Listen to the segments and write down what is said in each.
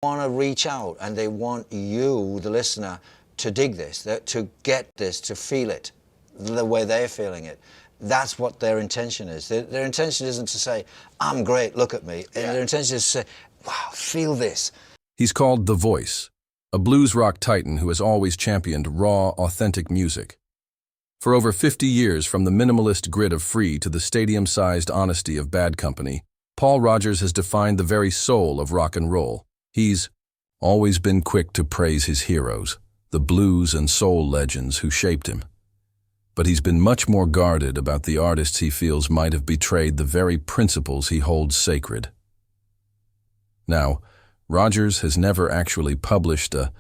want to reach out and they want you, the listener, to dig this, to get this, to feel it the way they're feeling it. That's what their intention is. Their intention isn't to say, I'm great, look at me. Yeah. Their intention is to say, wow, feel this. He's called The Voice, a blues rock titan who has always championed raw, authentic music. For over 50 years, from the minimalist grit of Free to the stadium-sized honesty of Bad Company, Paul Rodgers has defined the very soul of rock and roll. He's always been quick to praise his heroes, the blues and soul legends who shaped him. But he's been much more guarded about the artists he feels might have betrayed the very principles he holds sacred. Now, Rodgers has never actually published a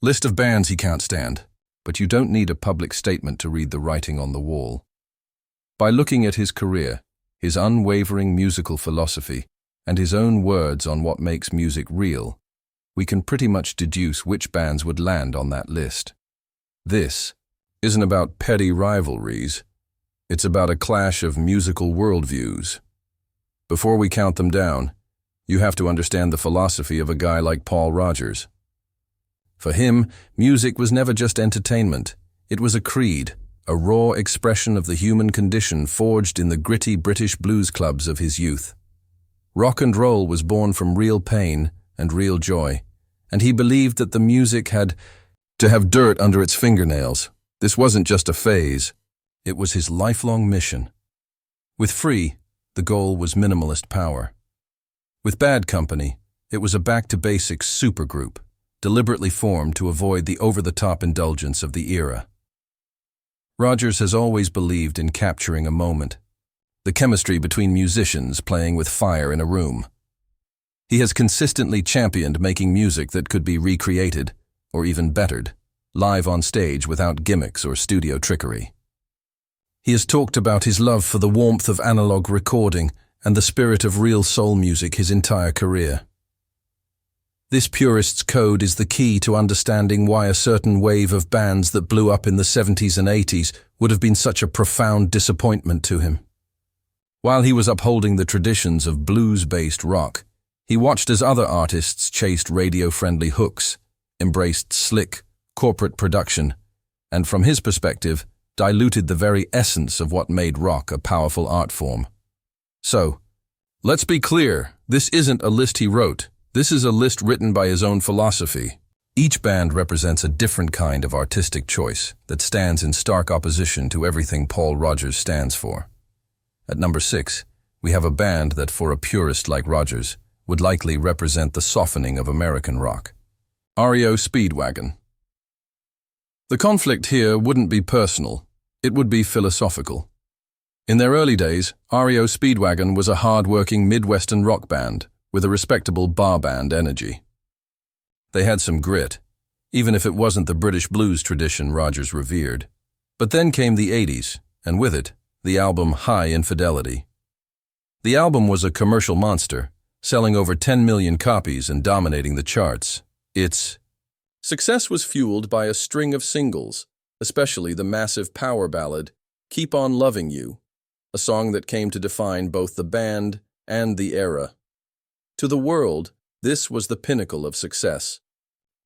list of bands he can't stand, but you don't need a public statement to read the writing on the wall. By looking at his career, his unwavering musical philosophy, and his own words on what makes music real, we can pretty much deduce which bands would land on that list. This isn't about petty rivalries. It's about a clash of musical worldviews. Before we count them down, you have to understand the philosophy of a guy like Paul Rodgers. For him, music was never just entertainment. It was a creed, a raw expression of the human condition forged in the gritty British blues clubs of his youth. Rock and roll was born from real pain and real joy, and he believed that the music had to have dirt under its fingernails. This wasn't just a phase, it was his lifelong mission. With Free, the goal was minimalist power. With Bad Company, it was a back-to-basics supergroup, deliberately formed to avoid the over-the-top indulgence of the era. Rodgers has always believed in capturing a moment, the chemistry between musicians playing with fire in a room. He has consistently championed making music that could be recreated, or even bettered, live on stage without gimmicks or studio trickery. He has talked about his love for the warmth of analog recording and the spirit of real soul music his entire career. This purist's code is the key to understanding why a certain wave of bands that blew up in the 70s and 80s would have been such a profound disappointment to him. While he was upholding the traditions of blues-based rock, he watched as other artists chased radio-friendly hooks, embraced slick, corporate production, and from his perspective, diluted the very essence of what made rock a powerful art form. So, let's be clear, this isn't a list he wrote. This is a list written by his own philosophy. Each band represents a different kind of artistic choice that stands in stark opposition to everything Paul Rodgers stands for. At number 6, we have a band that for a purist like Rodgers would likely represent the softening of American rock. REO Speedwagon. The conflict here wouldn't be personal, it would be philosophical. In their early days, REO Speedwagon was a hard-working Midwestern rock band with a respectable bar band energy. They had some grit, even if it wasn't the British blues tradition Rodgers revered. But then came the 80s, and with it, the album High Infidelity. The album was a commercial monster, selling over 10 million copies and dominating the charts. Its success was fueled by a string of singles, especially the massive power ballad, Keep On Loving You, a song that came to define both the band and the era. To the world, this was the pinnacle of success.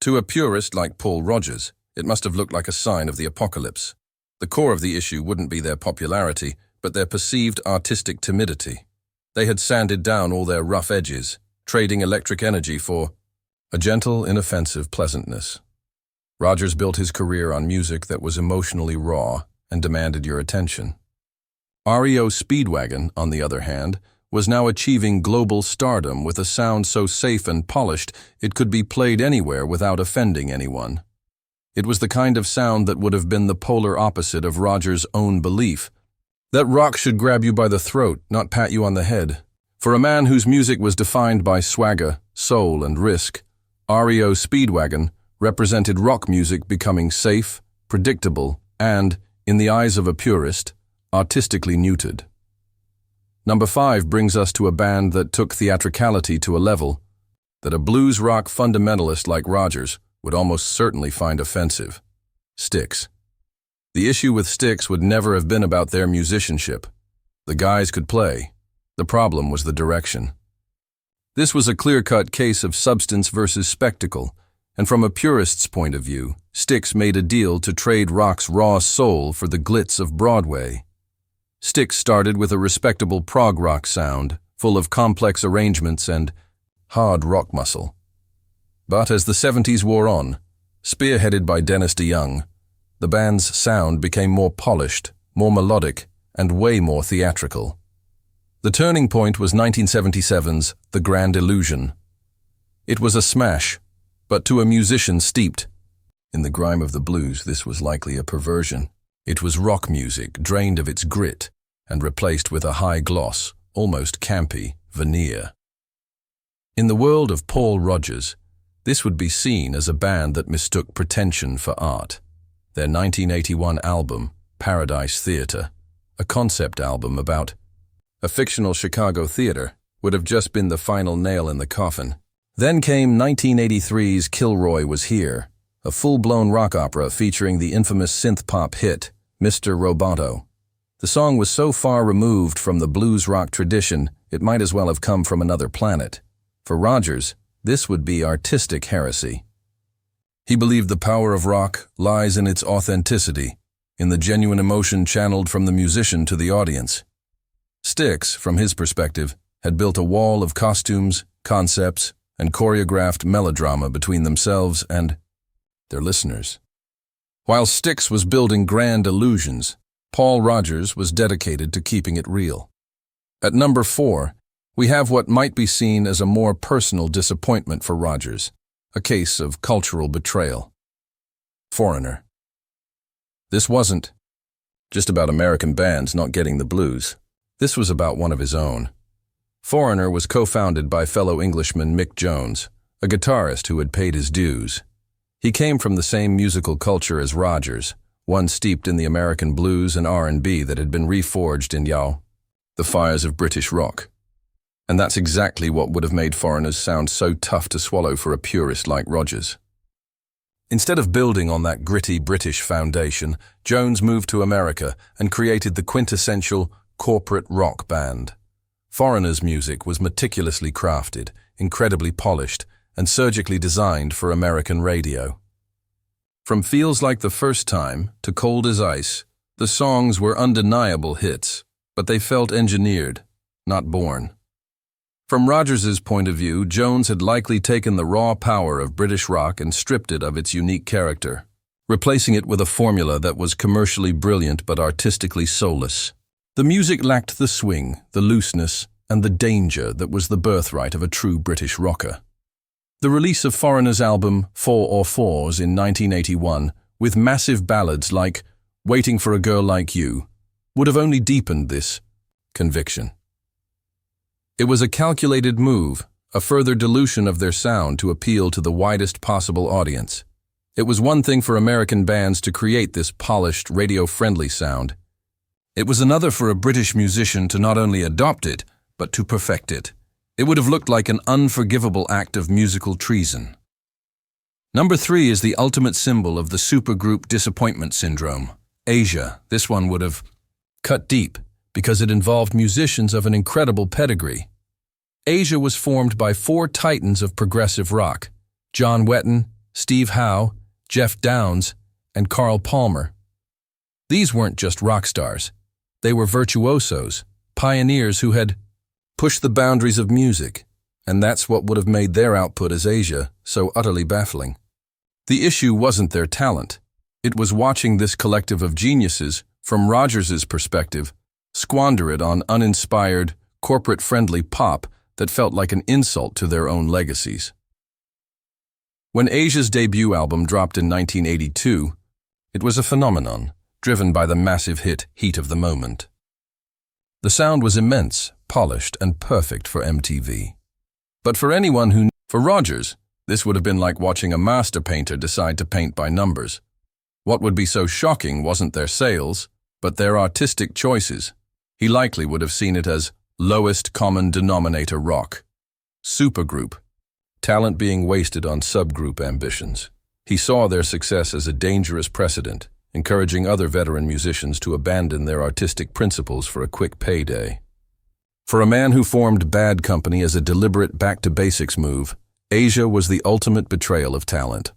To a purist like Paul Rodgers, it must have looked like a sign of the apocalypse. The core of the issue wouldn't be their popularity, but their perceived artistic timidity. They had sanded down all their rough edges, trading electric energy for a gentle, inoffensive pleasantness. Rodgers built his career on music that was emotionally raw and demanded your attention. REO Speedwagon, on the other hand, was now achieving global stardom with a sound so safe and polished it could be played anywhere without offending anyone. It was the kind of sound that would have been the polar opposite of Rodgers' own belief, that rock should grab you by the throat, not pat you on the head. For a man whose music was defined by swagger, soul, and risk, REO Speedwagon represented rock music becoming safe, predictable, and, in the eyes of a purist, artistically neutered. Number 5 brings us to a band that took theatricality to a level that a blues rock fundamentalist like Rodgers would almost certainly find offensive. Styx. The issue with Styx would never have been about their musicianship. The guys could play. The problem was the direction. This was a clear-cut case of substance versus spectacle, and from a purist's point of view, Styx made a deal to trade rock's raw soul for the glitz of Broadway. Styx started with a respectable prog rock sound, full of complex arrangements and hard rock muscle. But as the 70s wore on, spearheaded by Dennis DeYoung, the band's sound became more polished, more melodic, and way more theatrical. The turning point was 1977's The Grand Illusion. It was a smash, but to a musician steeped in the grime of the blues, this was likely a perversion. It was rock music drained of its grit and replaced with a high-gloss, almost campy, veneer. In the world of Paul Rodgers, this would be seen as a band that mistook pretension for art. Their 1981 album, Paradise Theater, a concept album about a fictional Chicago theater, would have just been the final nail in the coffin. Then came 1983's Kilroy Was Here, a full-blown rock opera featuring the infamous synth-pop hit, Mr. Roboto. The song was so far removed from the blues rock tradition, it might as well have come from another planet. For Rodgers, this would be artistic heresy. He believed the power of rock lies in its authenticity, in the genuine emotion channeled from the musician to the audience. Styx, from his perspective, had built a wall of costumes, concepts, and choreographed melodrama between themselves and their listeners. While Styx was building grand illusions, Paul Rodgers was dedicated to keeping it real. At number 4, we have what might be seen as a more personal disappointment for Rodgers, a case of cultural betrayal. Foreigner. This wasn't just about American bands not getting the blues. This was about one of his own. Foreigner was co-founded by fellow Englishman Mick Jones, a guitarist who had paid his dues. He came from the same musical culture as Rodgers, one steeped in the American blues and R&B that had been reforged in the fires of British rock. And that's exactly what would have made Foreigner's sound so tough to swallow for a purist like Rodgers. Instead of building on that gritty British foundation, Jones moved to America and created the quintessential corporate rock band. Foreigner's music was meticulously crafted, incredibly polished, and surgically designed for American radio. From Feels Like the First Time to Cold as Ice, the songs were undeniable hits, but they felt engineered, not born. From Rodgers's point of view, Jones had likely taken the raw power of British rock and stripped it of its unique character, replacing it with a formula that was commercially brilliant but artistically soulless. The music lacked the swing, the looseness, and the danger that was the birthright of a true British rocker. The release of Foreigner's album 4 in 1981, with massive ballads like Waiting for a Girl Like You, would have only deepened this conviction. It was a calculated move, a further dilution of their sound to appeal to the widest possible audience. It was one thing for American bands to create this polished, radio-friendly sound. It was another for a British musician to not only adopt it, but to perfect it. It would have looked like an unforgivable act of musical treason. Number 3 is the ultimate symbol of the supergroup disappointment syndrome. Asia. This one would have cut deep because it involved musicians of an incredible pedigree. Asia was formed by 4 titans of progressive rock: John Wetton, Steve Howe, Jeff Downes, and Carl Palmer. These weren't just rock stars. They were virtuosos, pioneers who had pushed the boundaries of music, and that's what would have made their output as Asia so utterly baffling. The issue wasn't their talent. It was watching this collective of geniuses, from Rodgers's perspective, squander it on uninspired, corporate-friendly pop that felt like an insult to their own legacies. When Asia's debut album dropped in 1982, it was a phenomenon, driven by the massive hit Heat of the Moment. The sound was immense, polished, and perfect for MTV. But for Rodgers, this would have been like watching a master painter decide to paint by numbers. What would be so shocking wasn't their sales, but their artistic choices. He likely would have seen it as lowest common denominator rock. Supergroup. Talent being wasted on subgroup ambitions. He saw their success as a dangerous precedent, encouraging other veteran musicians to abandon their artistic principles for a quick payday. For a man who formed Bad Company as a deliberate back-to-basics move, Asia was the ultimate betrayal of talent.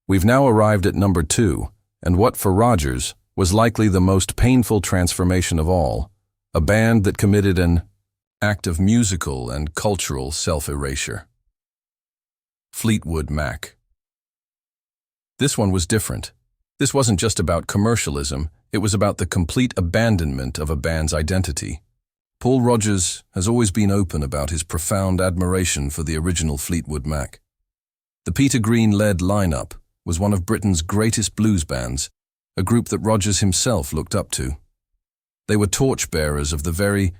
We've now arrived at number 2, and what for Rodgers was likely the most painful transformation of all, a band that committed an act of musical and cultural self-erasure. Fleetwood Mac. This one was different. This wasn't just about commercialism, it was about the complete abandonment of a band's identity. Paul Rodgers has always been open about his profound admiration for the original Fleetwood Mac. The Peter Green-led lineup was one of Britain's greatest blues bands, a group that Rodgers himself looked up to. They were torchbearers of the very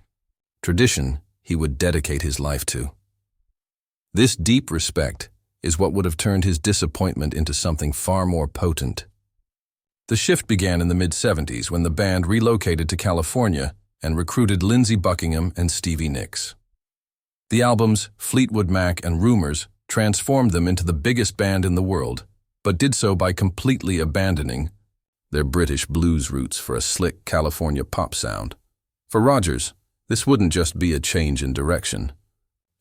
tradition he would dedicate his life to. This deep respect is what would have turned his disappointment into something far more potent. The shift began in the mid-70s when the band relocated to California and recruited Lindsey Buckingham and Stevie Nicks. The albums Fleetwood Mac and Rumours transformed them into the biggest band in the world, but did so by completely abandoning their British blues roots for a slick California pop sound. For Rodgers, this wouldn't just be a change in direction.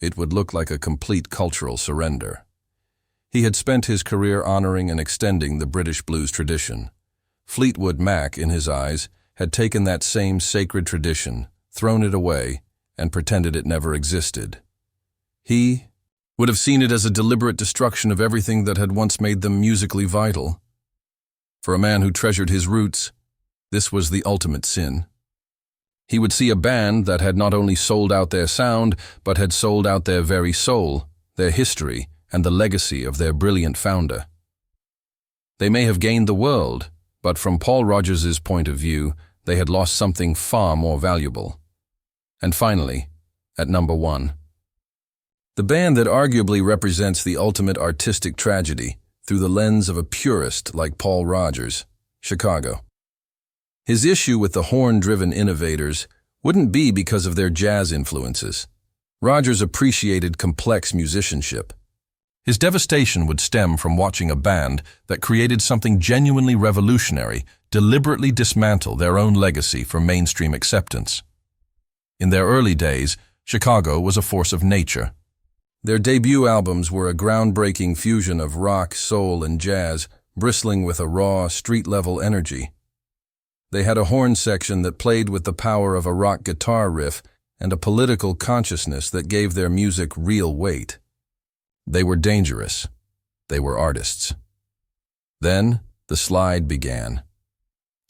It would look like a complete cultural surrender. He had spent his career honoring and extending the British blues tradition. Fleetwood Mac, in his eyes, had taken that same sacred tradition, thrown it away, and pretended it never existed. He would have seen it as a deliberate destruction of everything that had once made them musically vital. For a man who treasured his roots, this was the ultimate sin. He would see a band that had not only sold out their sound, but had sold out their very soul, their history, and the legacy of their brilliant founder. They may have gained the world, but from Paul Rodgers' point of view, they had lost something far more valuable. And finally, at number 1, the band that arguably represents the ultimate artistic tragedy through the lens of a purist like Paul Rodgers, Chicago. His issue with the horn-driven innovators wouldn't be because of their jazz influences. Rodgers appreciated complex musicianship. His devastation would stem from watching a band that created something genuinely revolutionary deliberately dismantle their own legacy for mainstream acceptance. In their early days, Chicago was a force of nature. Their debut albums were a groundbreaking fusion of rock, soul, and jazz, bristling with a raw, street-level energy. They had a horn section that played with the power of a rock guitar riff and a political consciousness that gave their music real weight. They were dangerous. They were artists. Then, the slide began.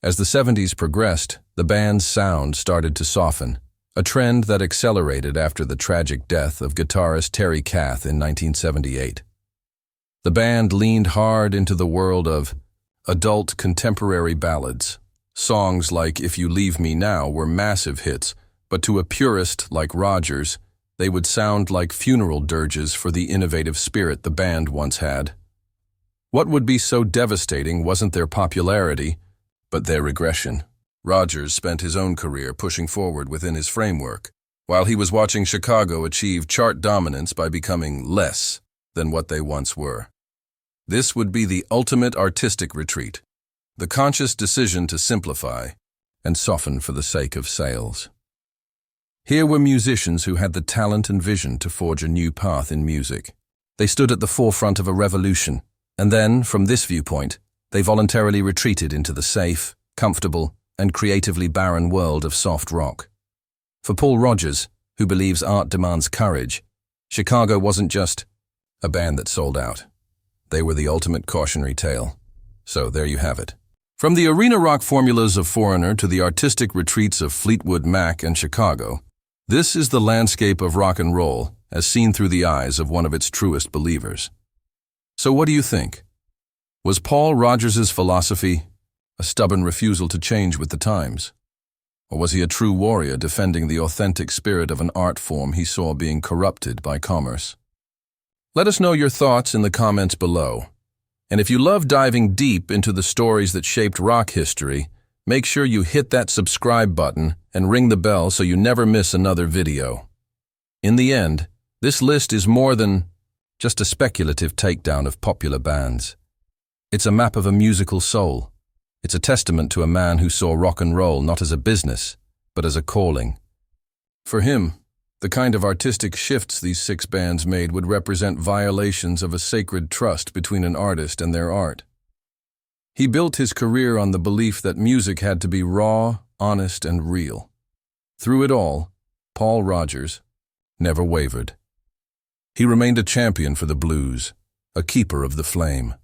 As the 70s progressed, the band's sound started to soften, a trend that accelerated after the tragic death of guitarist Terry Kath in 1978. The band leaned hard into the world of adult contemporary ballads. Songs like If You Leave Me Now were massive hits, but to a purist like Rodgers, they would sound like funeral dirges for the innovative spirit the band once had. What would be so devastating wasn't their popularity, but their regression. Rodgers spent his own career pushing forward within his framework, while he was watching Chicago achieve chart dominance by becoming less than what they once were. This would be the ultimate artistic retreat, the conscious decision to simplify and soften for the sake of sales. Here were musicians who had the talent and vision to forge a new path in music. They stood at the forefront of a revolution, and then, from this viewpoint, they voluntarily retreated into the safe, comfortable, and creatively barren world of soft rock. For Paul Rodgers, who believes art demands courage, Chicago wasn't just a band that sold out. They were the ultimate cautionary tale. So there you have it. From the arena rock formulas of Foreigner to the artistic retreats of Fleetwood Mac and Chicago, this is the landscape of rock and roll as seen through the eyes of one of its truest believers. So what do you think? Was Paul Rodgers' philosophy a stubborn refusal to change with the times? Or was he a true warrior defending the authentic spirit of an art form he saw being corrupted by commerce? Let us know your thoughts in the comments below. And if you love diving deep into the stories that shaped rock history, make sure you hit that subscribe button and ring the bell so you never miss another video. In the end, this list is more than just a speculative takedown of popular bands. It's a map of a musical soul. It's a testament to a man who saw rock and roll not as a business, but as a calling. For him, the kind of artistic shifts these 6 bands made would represent violations of a sacred trust between an artist and their art. He built his career on the belief that music had to be raw, honest, and real. Through it all, Paul Rodgers never wavered. He remained a champion for the blues, a keeper of the flame.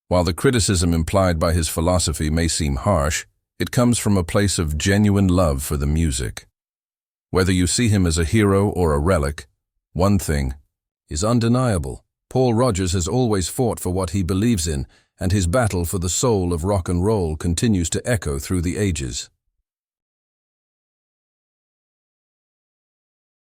While the criticism implied by his philosophy may seem harsh, it comes from a place of genuine love for the music. Whether you see him as a hero or a relic, one thing is undeniable. Paul Rodgers has always fought for what he believes in, and his battle for the soul of rock and roll continues to echo through the ages.